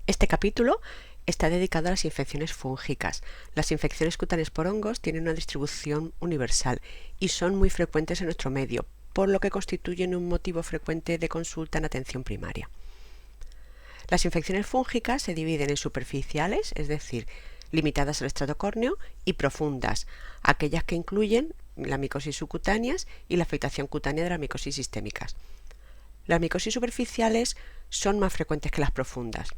Este capítulo está dedicado a las infecciones fúngicas. Las infecciones cutáneas por hongos tienen una distribución universal y son muy frecuentes en nuestro medio, por lo que constituyen un motivo frecuente de consulta en atención primaria. Las infecciones fúngicas se dividen en superficiales, es decir, limitadas al estrato córneo, y profundas, aquellas que incluyen la micosis subcutáneas y la afectación cutánea de las micosis sistémicas. Las micosis superficiales son más frecuentes que las profundas.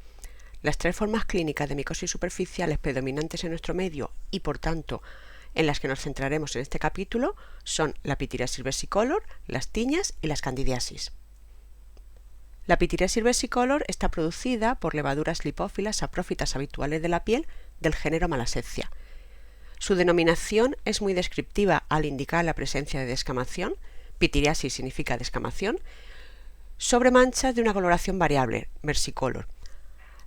Las tres formas clínicas de micosis superficiales predominantes en nuestro medio y, por tanto, en las que nos centraremos en este capítulo son la pitiriasis versicolor, las tiñas y las candidiasis. La pitiriasis versicolor está producida por levaduras lipófilas saprófitas habituales de la piel del género Malassezia. Su denominación es muy descriptiva al indicar la presencia de descamación, pitiriasis significa descamación, sobre manchas de una coloración variable, versicolor.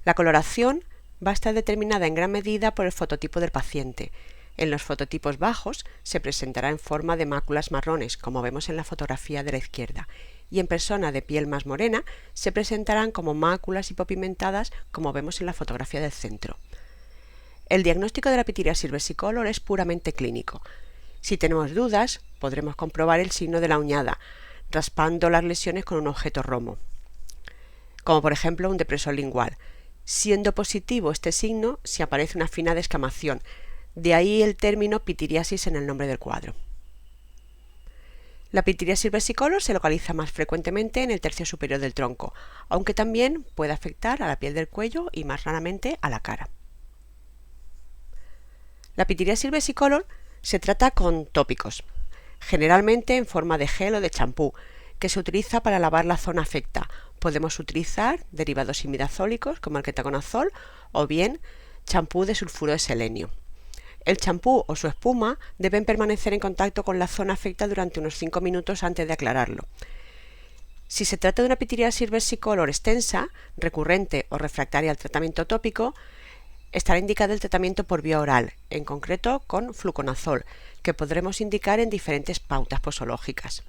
La coloración va a estar determinada en gran medida por el fototipo del paciente. En los fototipos bajos se presentará en forma de máculas marrones, como vemos en la fotografía de la izquierda, y en personas de piel más morena se presentarán como máculas hipopigmentadas, como vemos en la fotografía del centro. El diagnóstico de la pitiriasis versicolor es puramente clínico. Si tenemos dudas, podremos comprobar el signo de la uñada, raspando las lesiones con un objeto romo, como por ejemplo un depresor lingual. Siendo positivo este signo, si aparece una fina descamación, de ahí el término pitiriasis en el nombre del cuadro. La pitiriasis versicolor se localiza más frecuentemente en el tercio superior del tronco, aunque también puede afectar a la piel del cuello y más raramente a la cara. La pitiriasis versicolor se trata con tópicos, generalmente en forma de gel o de champú, que se utiliza para lavar la zona afecta. Podemos utilizar derivados imidazólicos como el ketoconazol o bien champú de sulfuro de selenio. El champú o su espuma deben permanecer en contacto con la zona afecta durante unos 5 minutos antes de aclararlo. Si se trata de una pitiriasis versicolor extensa, recurrente o refractaria al tratamiento tópico, estará indicado el tratamiento por vía oral, en concreto con fluconazol, que podremos indicar en diferentes pautas posológicas.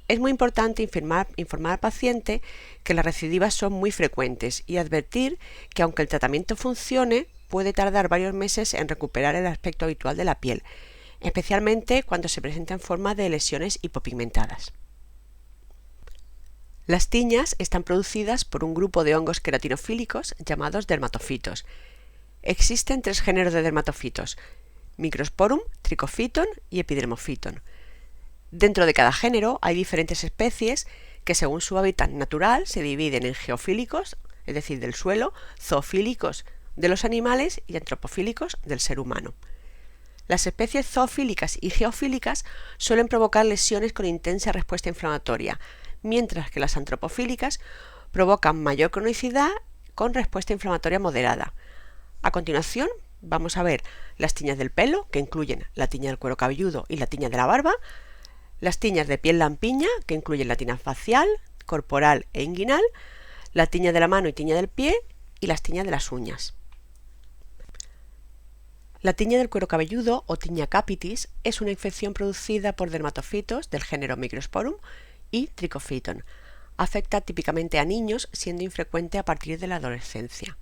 Es muy importante informar al paciente que las recidivas son muy frecuentes y advertir que aunque el tratamiento funcione, puede tardar varios meses en recuperar el aspecto habitual de la piel, especialmente cuando se presenta en forma de lesiones hipopigmentadas. Las tiñas están producidas por un grupo de hongos queratinofílicos llamados dermatofitos. Existen 3 géneros de dermatofitos: Microsporum, Trichophyton y Epidermophyton. Dentro de cada género hay diferentes especies que, según su hábitat natural, se dividen en geofílicos, es decir, del suelo, zoofílicos, de los animales, y antropofílicos, del ser humano. Las especies zoofílicas y geofílicas suelen provocar lesiones con intensa respuesta inflamatoria, mientras que las antropofílicas provocan mayor cronicidad con respuesta inflamatoria moderada. A continuación, vamos a ver las tiñas del pelo, que incluyen la tiña del cuero cabelludo y la tiña de la barba, las tiñas de piel lampiña, que incluyen la tiña facial, corporal e inguinal, la tiña de la mano y tiña del pie, y las tiñas de las uñas. La tiña del cuero cabelludo o tiña capitis es una infección producida por dermatofitos del género Microsporum y Trichophyton. Afecta típicamente a niños, siendo infrecuente a partir de la adolescencia.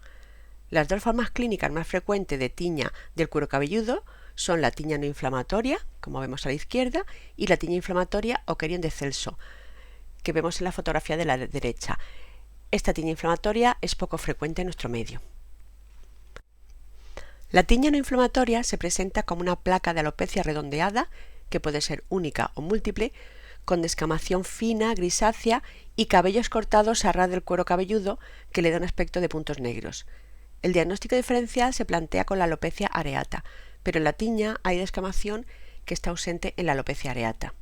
Las 2 formas clínicas más frecuentes de tiña del cuero cabelludo son la tiña no inflamatoria, como vemos a la izquierda, y la tiña inflamatoria o Kerion de Celso, que vemos en la fotografía de la derecha. Esta tiña inflamatoria es poco frecuente en nuestro medio. La tiña no inflamatoria se presenta como una placa de alopecia redondeada, que puede ser única o múltiple, con descamación fina, grisácea y cabellos cortados a ras del cuero cabelludo que le da un aspecto de puntos negros. El diagnóstico diferencial se plantea con la alopecia areata, pero en la tiña hay descamación que está ausente en la alopecia areata.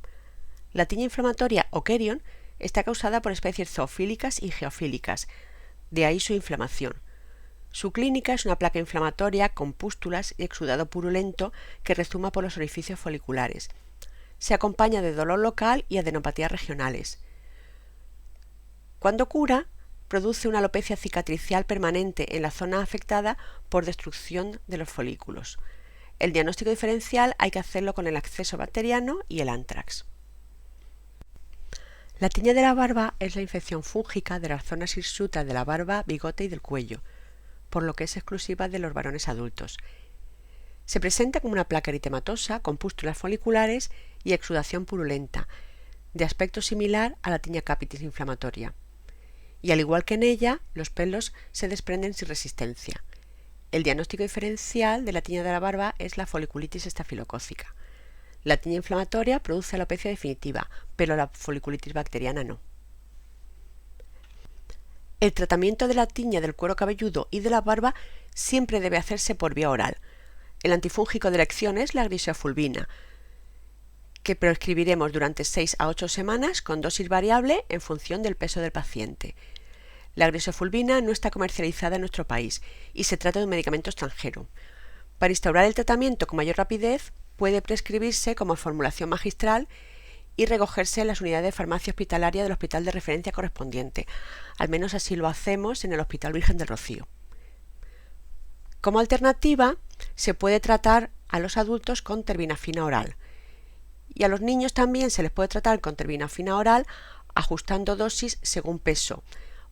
La tiña inflamatoria o Kerion está causada por especies zoofílicas y geofílicas, de ahí su inflamación. Su clínica es una placa inflamatoria con pústulas y exudado purulento que rezuma por los orificios foliculares. Se acompaña de dolor local y adenopatías regionales. Cuando cura, produce una alopecia cicatricial permanente en la zona afectada por destrucción de los folículos. El diagnóstico diferencial hay que hacerlo con el acceso bacteriano y el anthrax. La tiña de la barba es la infección fúngica de las zonas hirsutas de la barba, bigote y del cuello. por lo que es exclusiva de los varones adultos. Se presenta como una placa eritematosa con pústulas foliculares y exudación purulenta, de aspecto similar a la tiña capitis inflamatoria. Y al igual que en ella, los pelos se desprenden sin resistencia. El diagnóstico diferencial de la tiña de la barba es la foliculitis estafilocócica. La tiña inflamatoria produce alopecia definitiva, pero la foliculitis bacteriana no. El tratamiento de la tiña del cuero cabelludo y de la barba siempre debe hacerse por vía oral. El antifúngico de elección es la grisofulvina, que prescribiremos durante 6 a 8 semanas con dosis variable en función del peso del paciente. La grisofulvina no está comercializada en nuestro país y se trata de un medicamento extranjero. Para instaurar el tratamiento con mayor rapidez, puede prescribirse como formulación magistral y recogerse en las unidades de farmacia hospitalaria del hospital de referencia correspondiente. Al menos así lo hacemos en el Hospital Virgen del Rocío. Como alternativa, se puede tratar a los adultos con terbinafina oral. Y a los niños también se les puede tratar con terbinafina oral ajustando dosis según peso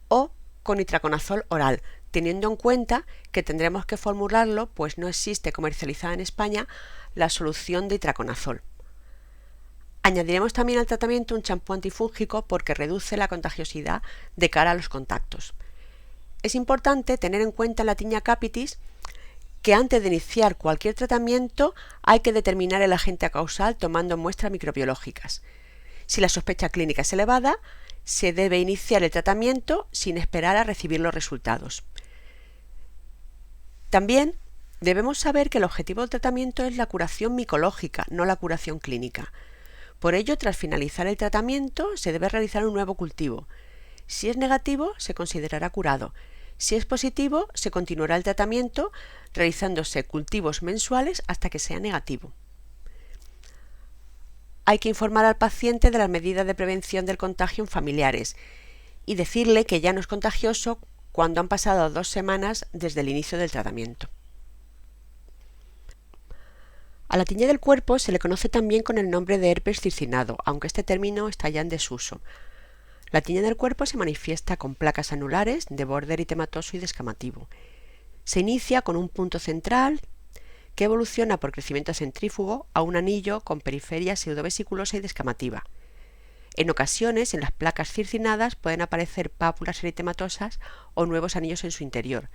o con itraconazol oral, teniendo en cuenta que tendremos que formularlo pues no existe comercializada en España la solución de itraconazol. Añadiremos también al tratamiento un champú antifúngico porque reduce la contagiosidad de cara a los contactos. Es importante tener en cuenta en la tiña capitis que antes de iniciar cualquier tratamiento hay que determinar el agente causal tomando muestras microbiológicas. Si la sospecha clínica es elevada, se debe iniciar el tratamiento sin esperar a recibir los resultados. También debemos saber que el objetivo del tratamiento es la curación micológica, no la curación clínica. Por ello, tras finalizar el tratamiento, se debe realizar un nuevo cultivo. Si es negativo, se considerará curado. Si es positivo, se continuará el tratamiento realizándose cultivos mensuales hasta que sea negativo. Hay que informar al paciente de las medidas de prevención del contagio en familiares y decirle que ya no es contagioso cuando han pasado 2 semanas desde el inicio del tratamiento. A la tiña del cuerpo se le conoce también con el nombre de herpes circinado, aunque este término está ya en desuso. La tiña del cuerpo se manifiesta con placas anulares de borde eritematoso y descamativo. Se inicia con un punto central que evoluciona por crecimiento centrífugo a un anillo con periferia pseudovesiculosa y descamativa. En ocasiones, en las placas circinadas pueden aparecer pápulas eritematosas o nuevos anillos en su interior.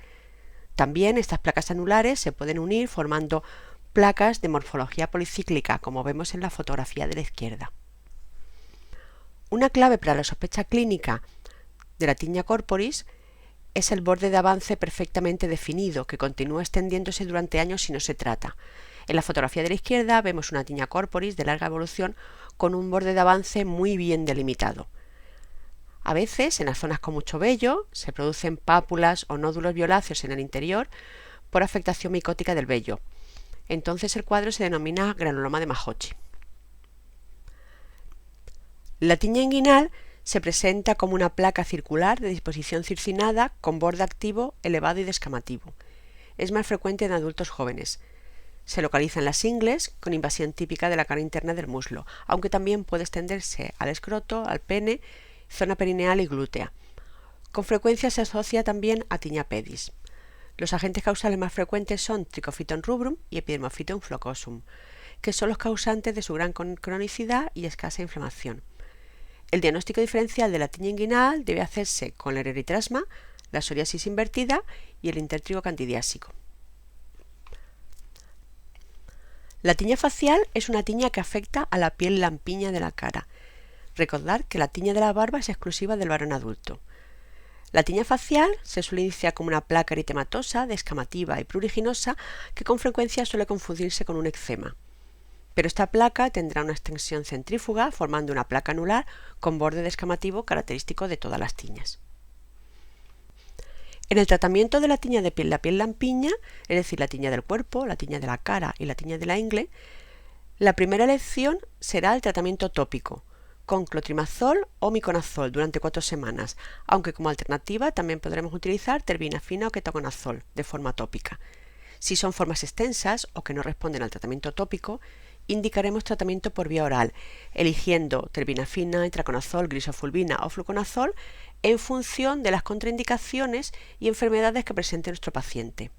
También estas placas anulares se pueden unir formando placas de morfología policíclica, como vemos en la fotografía de la izquierda. Una clave para la sospecha clínica de la tiña corporis es el borde de avance perfectamente definido, que continúa extendiéndose durante años si no se trata. En la fotografía de la izquierda vemos una tiña corporis de larga evolución con un borde de avance muy bien delimitado. A veces, en las zonas con mucho vello, se producen pápulas o nódulos violáceos en el interior por afectación micótica del vello. Entonces el cuadro se denomina granuloma de Mahochi. La tiña inguinal se presenta como una placa circular de disposición circinada con borde activo, elevado y descamativo. Es más frecuente en adultos jóvenes. Se localiza en las ingles con invasión típica de la cara interna del muslo, aunque también puede extenderse al escroto, al pene, zona perineal y glútea. Con frecuencia se asocia también a tiña pedis. Los agentes causales más frecuentes son Trichophyton rubrum y Epidermophyton flocosum, que son los causantes de su gran cronicidad y escasa inflamación. El diagnóstico diferencial de la tiña inguinal debe hacerse con el eritrasma, la psoriasis invertida y el intertrigo candidiásico. La tiña facial es una tiña que afecta a la piel lampiña de la cara. Recordad que la tiña de la barba es exclusiva del varón adulto. La tiña facial se suele iniciar como una placa eritematosa, descamativa y pruriginosa que con frecuencia suele confundirse con un eczema. Pero esta placa tendrá una extensión centrífuga formando una placa anular con borde descamativo característico de todas las tiñas. En el tratamiento de la tiña de la piel lampiña, es decir, la tiña del cuerpo, la tiña de la cara y la tiña de la ingle, la primera elección será el tratamiento tópico, con clotrimazol o miconazol durante 4 semanas, aunque como alternativa también podremos utilizar terbinafina o ketoconazol de forma tópica. Si son formas extensas o que no responden al tratamiento tópico, indicaremos tratamiento por vía oral, eligiendo terbinafina, itraconazol, grisofulvina o fluconazol en función de las contraindicaciones y enfermedades que presente nuestro paciente.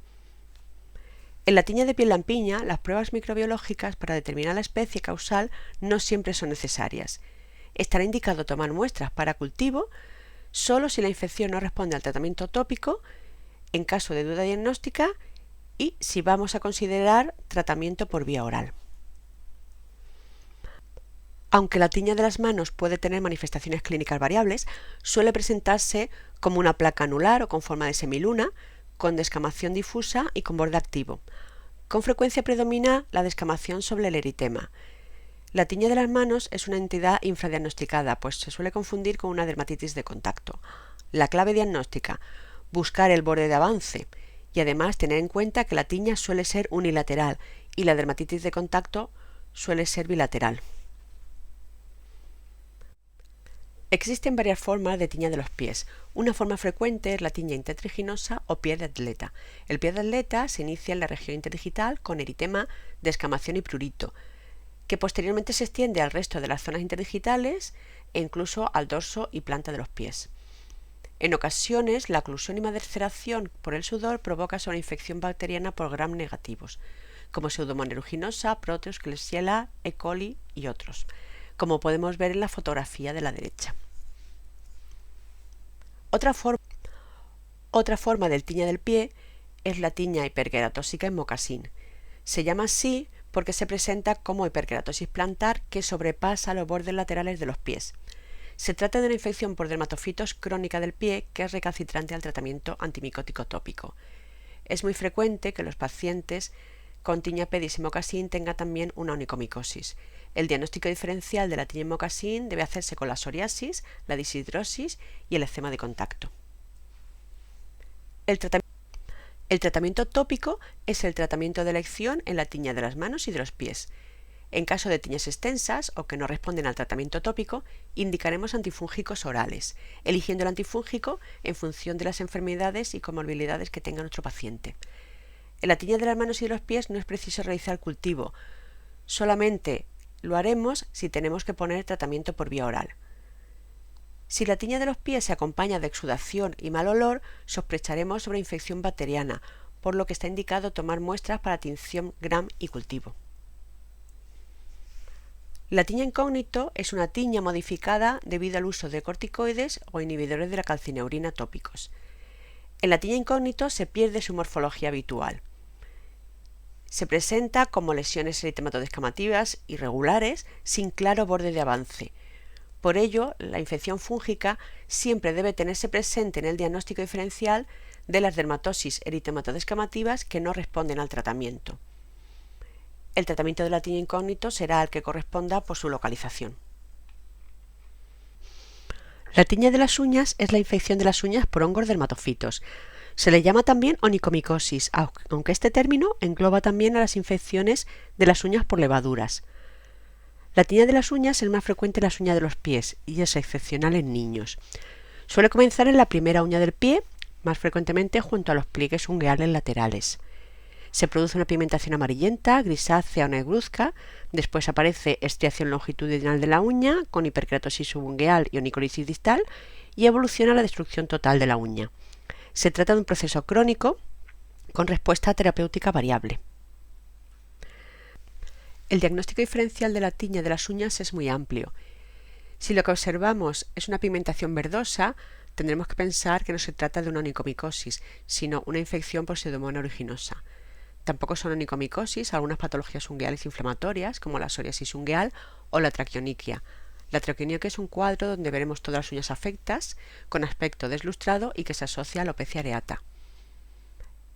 En la tiña de piel lampiña, las pruebas microbiológicas para determinar la especie causal no siempre son necesarias. Estará indicado tomar muestras para cultivo solo si la infección no responde al tratamiento tópico, en caso de duda diagnóstica y si vamos a considerar tratamiento por vía oral. Aunque la tiña de las manos puede tener manifestaciones clínicas variables, suele presentarse como una placa anular o con forma de semiluna, con descamación difusa y con borde activo. Con frecuencia predomina la descamación sobre el eritema. La tiña de las manos es una entidad infradiagnosticada, pues se suele confundir con una dermatitis de contacto. La clave diagnóstica: buscar el borde de avance y además tener en cuenta que la tiña suele ser unilateral y la dermatitis de contacto suele ser bilateral. Existen varias formas de tiña de los pies. Una forma frecuente es la tiña intertriginosa o pie de atleta. El pie de atleta se inicia en la región interdigital con eritema, descamación y prurito, que posteriormente se extiende al resto de las zonas interdigitales e incluso al dorso y planta de los pies. En ocasiones, la oclusión y maceración por el sudor provoca una infección bacteriana por gram negativos, como Pseudomonas aeruginosa, Proteus, Klebsiella, E. coli y otros, como podemos ver en la fotografía de la derecha. Otra forma del tiña del pie es la tiña hiperqueratósica en mocasín. Se llama así porque se presenta como hiperqueratosis plantar que sobrepasa los bordes laterales de los pies. Se trata de una infección por dermatofitos crónica del pie que es recalcitrante al tratamiento antimicótico tópico. Es muy frecuente que los pacientes con tiña pedis y mocasín tengan también una onicomicosis. El diagnóstico diferencial de la tiña en mocasín debe hacerse con la psoriasis, la deshidrosis y el eczema de contacto. El tratamiento tópico es el tratamiento de elección en la tiña de las manos y de los pies. En caso de tiñas extensas o que no responden al tratamiento tópico, indicaremos antifúngicos orales, eligiendo el antifúngico en función de las enfermedades y comorbilidades que tenga nuestro paciente. En la tiña de las manos y de los pies no es preciso realizar cultivo, solamente lo haremos si tenemos que poner tratamiento por vía oral. Si la tiña de los pies se acompaña de exudación y mal olor, sospecharemos sobre infección bacteriana, por lo que está indicado tomar muestras para tinción gram y cultivo. La tiña incógnito es una tiña modificada debido al uso de corticoides o inhibidores de la calcineurina tópicos. En la tiña incógnito se pierde su morfología habitual. Se presenta como lesiones eritematodescamativas irregulares sin claro borde de avance. Por ello, la infección fúngica siempre debe tenerse presente en el diagnóstico diferencial de las dermatosis eritematodescamativas que no responden al tratamiento. El tratamiento de la tiña incógnito será el que corresponda por su localización. La tiña de las uñas es la infección de las uñas por hongos dermatofitos. Se le llama también onicomicosis, aunque este término engloba también a las infecciones de las uñas por levaduras. La tiña de las uñas es más frecuente en las uñas de los pies y es excepcional en niños. Suele comenzar en la primera uña del pie, más frecuentemente junto a los pliegues ungueales laterales. Se produce una pigmentación amarillenta, grisácea o negruzca, después aparece estriación longitudinal de la uña con hiperkeratosis subungueal y onicolisis distal y evoluciona a la destrucción total de la uña. Se trata de un proceso crónico con respuesta terapéutica variable. El diagnóstico diferencial de la tiña de las uñas es muy amplio. Si lo que observamos es una pigmentación verdosa, tendremos que pensar que no se trata de una onicomicosis, sino una infección por Pseudomonas aeruginosa. Tampoco son onicomicosis algunas patologías ungueales inflamatorias, como la psoriasis ungueal o la traquioniquia. La traquioniquia es un cuadro donde veremos todas las uñas afectas, con aspecto deslustrado y que se asocia a alopecia areata.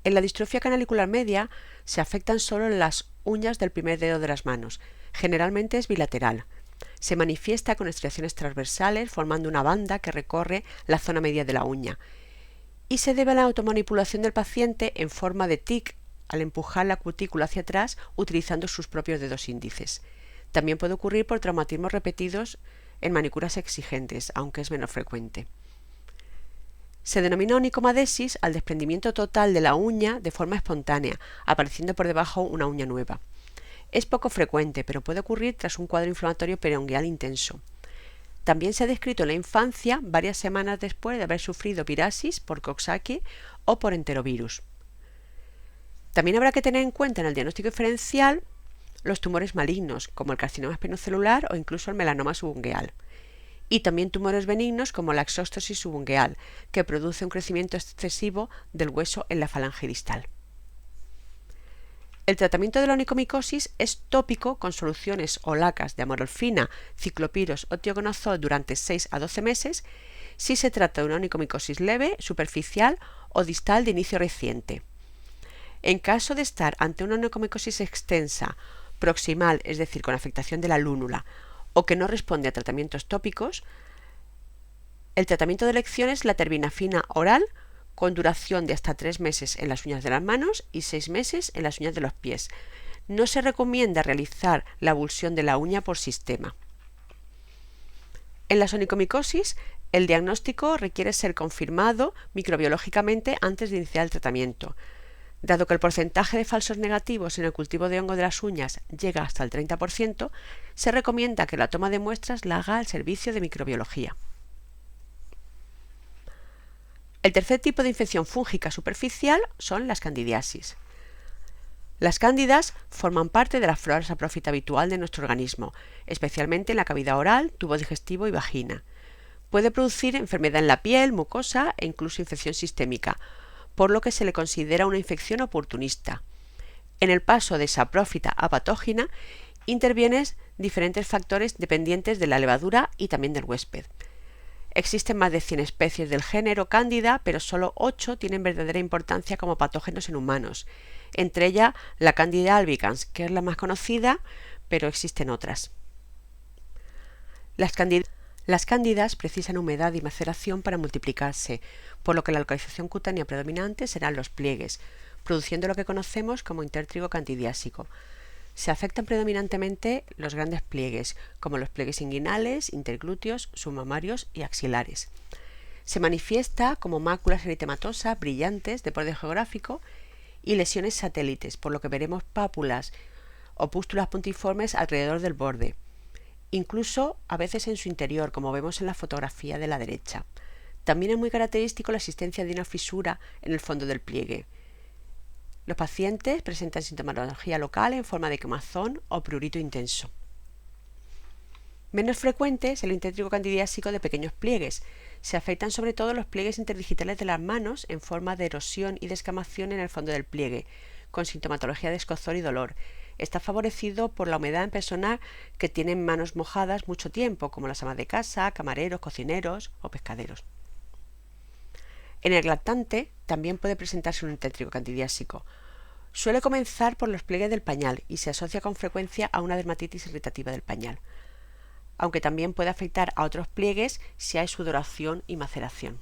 En la distrofia canalicular media se afectan solo las uñas del primer dedo de las manos. Generalmente es bilateral. Se manifiesta con estriaciones transversales formando una banda que recorre la zona media de la uña. Y se debe a la automanipulación del paciente en forma de tic al empujar la cutícula hacia atrás utilizando sus propios dedos índices. También puede ocurrir por traumatismos repetidos en manicuras exigentes, aunque es menos frecuente. Se denomina onicomadesis al desprendimiento total de la uña de forma espontánea, apareciendo por debajo una uña nueva. Es poco frecuente, pero puede ocurrir tras un cuadro inflamatorio periungueal intenso. También se ha descrito en la infancia varias semanas después de haber sufrido virasis por Coxsackie o por enterovirus. También habrá que tener en cuenta en el diagnóstico diferencial los tumores malignos, como el carcinoma espinocelular o incluso el melanoma subungueal. Y también tumores benignos como la exóstosis subungueal, que produce un crecimiento excesivo del hueso en la falange distal. El tratamiento de la onicomicosis es tópico con soluciones o lacas de amorolfina, ciclopiros o tioconazol durante 6 a 12 meses si se trata de una onicomicosis leve, superficial o distal de inicio reciente. En caso de estar ante una onicomicosis extensa, proximal, es decir, con afectación de la lúnula, o que no responde a tratamientos tópicos, el tratamiento de elección es la terbinafina oral con duración de hasta 3 meses en las uñas de las manos y 6 meses en las uñas de los pies. No se recomienda realizar la abulsión de la uña por sistema. En la onicomicosis, el diagnóstico requiere ser confirmado microbiológicamente antes de iniciar el tratamiento. Dado que el porcentaje de falsos negativos en el cultivo de hongo de las uñas llega hasta el 30%, se recomienda que la toma de muestras la haga el servicio de microbiología. El tercer tipo de infección fúngica superficial son las candidiasis. Las cándidas forman parte de la flora saprofita habitual de nuestro organismo, especialmente en la cavidad oral, tubo digestivo y vagina. Puede producir enfermedad en la piel, mucosa e incluso infección sistémica, por lo que se le considera una infección oportunista. En el paso de saprófita a patógena intervienen diferentes factores dependientes de la levadura y también del huésped. Existen más de 100 especies del género Cándida, pero solo 8 tienen verdadera importancia como patógenos en humanos, entre ellas la Candida albicans, que es la más conocida, pero existen otras. Las cándidas precisan humedad y maceración para multiplicarse, por lo que la localización cutánea predominante serán los pliegues, produciendo lo que conocemos como intértrigo candidiásico. Se afectan predominantemente los grandes pliegues, como los pliegues inguinales, interglúteos, submamarios y axilares. Se manifiesta como máculas eritematosas brillantes de borde geográfico y lesiones satélites, por lo que veremos pápulas o pústulas puntiformes alrededor del borde, incluso a veces en su interior, como vemos en la fotografía de la derecha. También es muy característico la existencia de una fisura en el fondo del pliegue. Los pacientes presentan sintomatología local en forma de quemazón o prurito intenso. Menos frecuente es el intértrigo candidiásico de pequeños pliegues. Se afectan sobre todo los pliegues interdigitales de las manos en forma de erosión y descamación en el fondo del pliegue, con sintomatología de escozor y dolor. Está favorecido por la humedad en personas que tienen manos mojadas mucho tiempo, como las amas de casa, camareros, cocineros o pescaderos. En el lactante también puede presentarse un intértrigo candidiásico. Suele comenzar por los pliegues del pañal y se asocia con frecuencia a una dermatitis irritativa del pañal, aunque también puede afectar a otros pliegues si hay sudoración y maceración.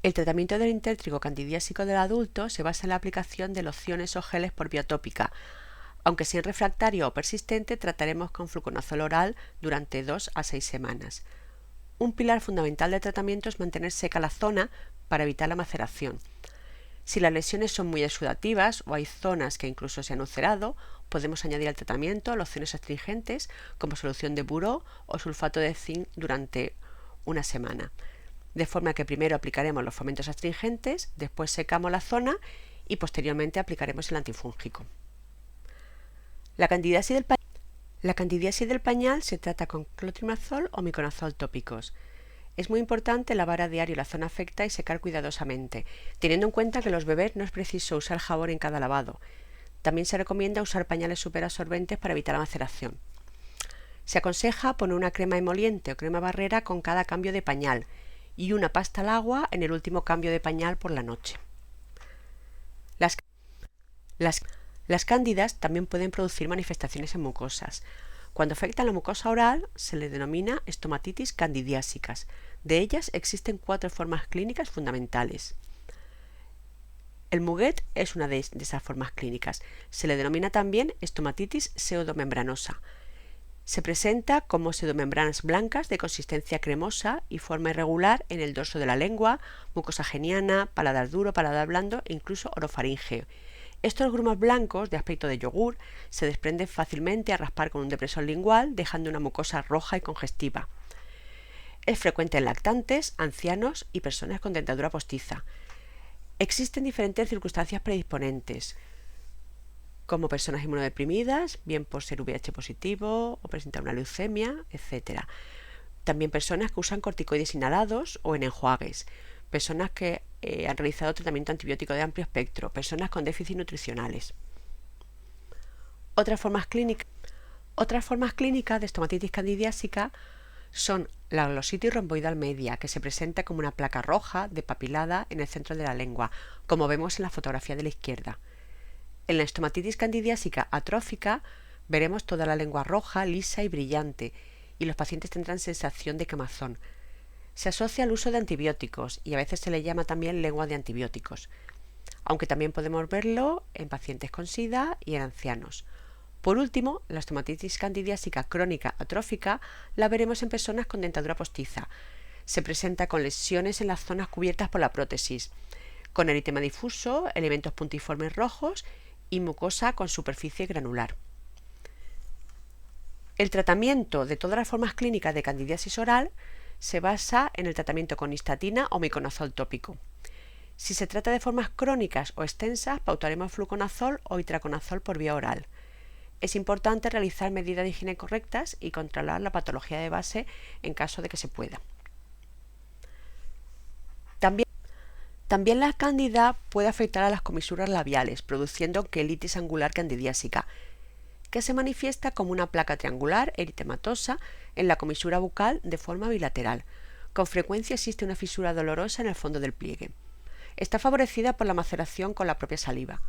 El tratamiento del intértrigo candidiásico del adulto se basa en la aplicación de lociones o geles por vía tópica, aunque si es refractario o persistente trataremos con fluconazol oral durante 2 a 6 semanas. Un pilar fundamental del tratamiento es mantener seca la zona para evitar la maceración. Si las lesiones son muy exudativas o hay zonas que incluso se han ulcerado, podemos añadir al tratamiento lociones astringentes como solución de buró o sulfato de zinc durante una semana. De forma que primero aplicaremos los fomentos astringentes, después secamos la zona y posteriormente aplicaremos el antifúngico. La candidiasis del pañal se trata con clotrimazol o miconazol tópicos. Es muy importante lavar a diario la zona afecta y secar cuidadosamente, teniendo en cuenta que en los bebés no es preciso usar jabón en cada lavado. También se recomienda usar pañales superabsorbentes para evitar la maceración. Se aconseja poner una crema emoliente o crema barrera con cada cambio de pañal y una pasta al agua en el último cambio de pañal por la noche. Las cándidas también pueden producir manifestaciones en mucosas. Cuando afectan la mucosa oral se le denomina estomatitis candidiásicas. De ellas existen 4 formas clínicas fundamentales. El Muguet es una de esas formas clínicas. Se le denomina también estomatitis pseudomembranosa. Se presenta como pseudomembranas blancas de consistencia cremosa y forma irregular en el dorso de la lengua, mucosa geniana, paladar duro, paladar blando e incluso orofaríngeo. Estos grumos blancos de aspecto de yogur se desprenden fácilmente al raspar con un depresor lingual, dejando una mucosa roja y congestiva. Es frecuente en lactantes, ancianos y personas con dentadura postiza. Existen diferentes circunstancias predisponentes, como personas inmunodeprimidas, bien por ser VIH positivo o presentar una leucemia, etc. También personas que usan corticoides inhalados o en enjuagues, personas que han realizado tratamiento antibiótico de amplio espectro, personas con déficits nutricionales. Otras formas clínicas de estomatitis candidiásica son la glositis romboidal media, que se presenta como una placa roja depapilada en el centro de la lengua, como vemos en la fotografía de la izquierda. En la estomatitis candidiásica atrófica veremos toda la lengua roja, lisa y brillante, y los pacientes tendrán sensación de quemazón. Se asocia al uso de antibióticos y a veces se le llama también lengua de antibióticos, aunque también podemos verlo en pacientes con SIDA y en ancianos. Por último, la estomatitis candidiásica crónica atrófica la veremos en personas con dentadura postiza. Se presenta con lesiones en las zonas cubiertas por la prótesis, con eritema difuso, elementos puntiformes rojos y mucosa con superficie granular. El tratamiento de todas las formas clínicas de candidiasis oral se basa en el tratamiento con histatina o miconazol tópico. Si se trata de formas crónicas o extensas, pautaremos fluconazol o itraconazol por vía oral. Es importante realizar medidas de higiene correctas y controlar la patología de base en caso de que se pueda. También la cándida puede afectar a las comisuras labiales, produciendo quelitis angular candidiásica, que se manifiesta como una placa triangular eritematosa en la comisura bucal de forma bilateral. Con frecuencia existe una fisura dolorosa en el fondo del pliegue. Está favorecida por la maceración con la propia saliva.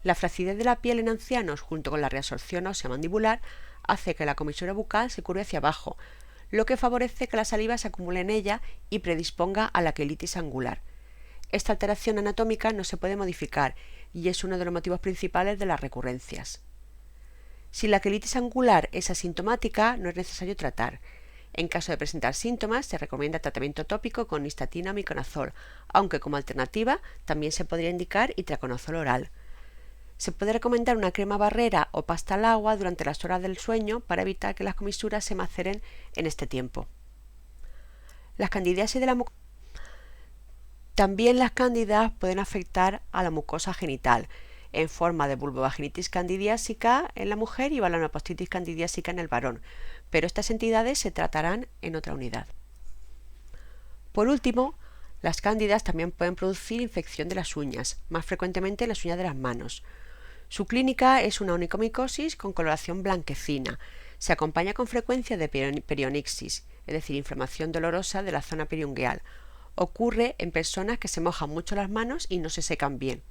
La flacidez de la piel en ancianos, junto con la reabsorción ósea mandibular, hace que la comisura bucal se curve hacia abajo, lo que favorece que la saliva se acumule en ella y predisponga a la quelitis angular. Esta alteración anatómica no se puede modificar y es uno de los motivos principales de las recurrencias. Si la quelitis angular es asintomática, no es necesario tratar. En caso de presentar síntomas, se recomienda tratamiento tópico con histatina o miconazol, aunque como alternativa también se podría indicar itraconazol oral. Se puede recomendar una crema barrera o pasta al agua durante las horas del sueño para evitar que las comisuras se maceren en este tiempo. También las cándidas pueden afectar a la mucosa genital, en forma de vulvovaginitis candidiásica en la mujer y balanopastitis candidiásica en el varón, pero estas entidades se tratarán en otra unidad. Por último, las cándidas también pueden producir infección de las uñas, más frecuentemente en las uñas de las manos. Su clínica es una onicomicosis con coloración blanquecina. Se acompaña con frecuencia de perionixis, es decir, inflamación dolorosa de la zona periungueal. Ocurre en personas que se mojan mucho las manos y no se secan bien.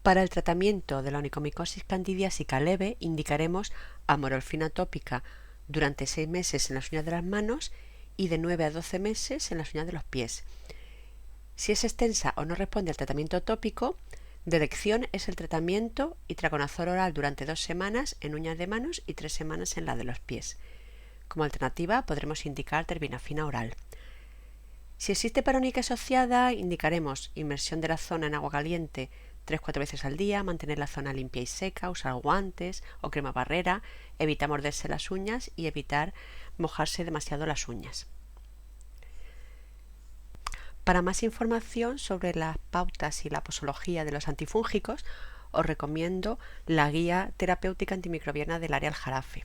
Para el tratamiento de la onicomicosis candidiásica leve indicaremos amorolfina tópica durante 6 meses en las uñas de las manos y de 9 a 12 meses en las uñas de los pies. Si es extensa o no responde al tratamiento tópico, de elección es el tratamiento itraconazol oral durante 2 semanas en uñas de manos y 3 semanas en la de los pies. Como alternativa podremos indicar terbinafina oral. Si existe paronique asociada, indicaremos inmersión de la zona en agua caliente 3-4 veces al día, mantener la zona limpia y seca, usar guantes o crema barrera, evitar morderse las uñas y evitar mojarse demasiado las uñas. Para más información sobre las pautas y la posología de los antifúngicos, os recomiendo la guía terapéutica antimicrobiana del área Aljarafe.